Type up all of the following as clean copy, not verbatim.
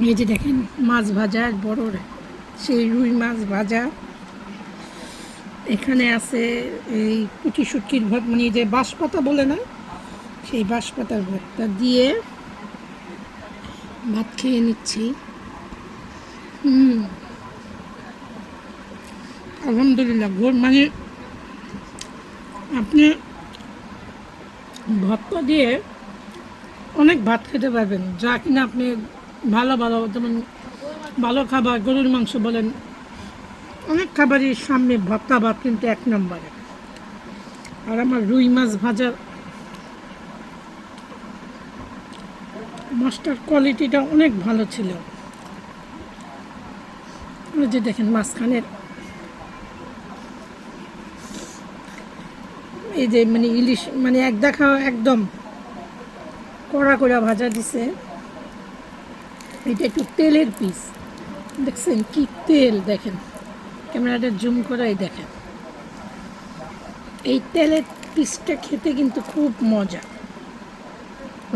এই যে দেখেন মাছ ভাজা বড় সেই রুই মাছ ভাজা। এখানে আছে এই পুঁটি শুটকির মানে যে বাঁশপাতা বলে না, সেই বাঁশপাতার ভর্তা দিয়ে ভাত খেয়ে নিচ্ছি। আলহামদুলিল্লাহ। মানে আপনি ভর্তা দিয়ে অনেক ভাত খেতে পারবেন, যা কিনা আপনি ভালো ভালো যেমন ভালো খাবার গরুর মাংস বলেন, অনেক খাবারের সামনে ভর্তা ভাত কিন্তু এক নম্বরে। আর আমার রুই মাছ ভাজার মাছটার কোয়ালিটিটা অনেক ভালো ছিল। ওই যে দেখেন মাঝখানের এই যে মানে ইলিশ মানে এক দেখা একদম কড়া কড়া ভাজা দিছে। এটা একটু তেলের পিস, দেখছেন কি তেল, দেখেন ক্যামেরাটা জুম করাই দেখেন। এই তেলের পিসটা খেতে কিন্তু খুব মজা।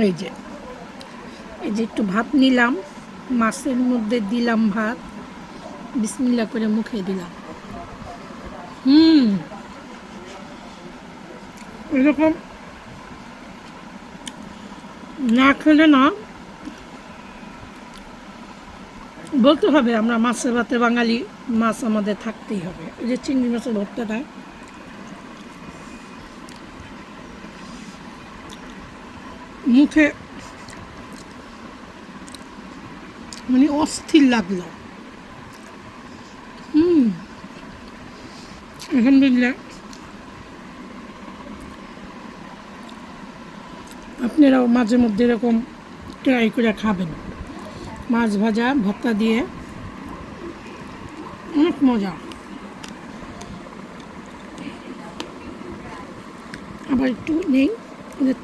এই যে একটু ভাত নিলাম, মাছের মধ্যে দিলাম ভাত, বিসমিল্লাহ করে মুখে দিলাম। এরকম না খেলে না বলতে হবে আমরা মাছের ভাতে বাঙালি, মাছ আমাদের থাকতেই হবে। এই যে চিংড়ি মাছের ভর্তাটা মুখে মানে অস্থির লাগলো। আলহামদুলিল্লাহ। আপনারাও মাঝে মধ্যে এরকম ট্রাই করে খাবেন, মাছ ভাজা ভর্তা দিয়ে অনেক মজা। আবার একটু নেই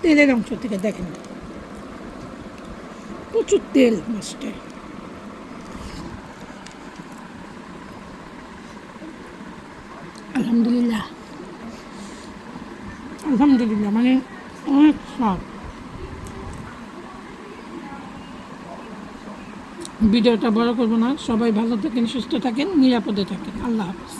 তেলের অংশ থেকে দেখেন প্রচুর তেল মাছটায়। আলহামদুলিল্লাহ আলহামদুলিল্লাহ, মানে অনেক স্বাদ। ভিডিওটা বড় করবো না, সবাই ভালো থাকেন, সুস্থ থাকেন, নিরাপদে থাকেন। আল্লাহ হাফেজ।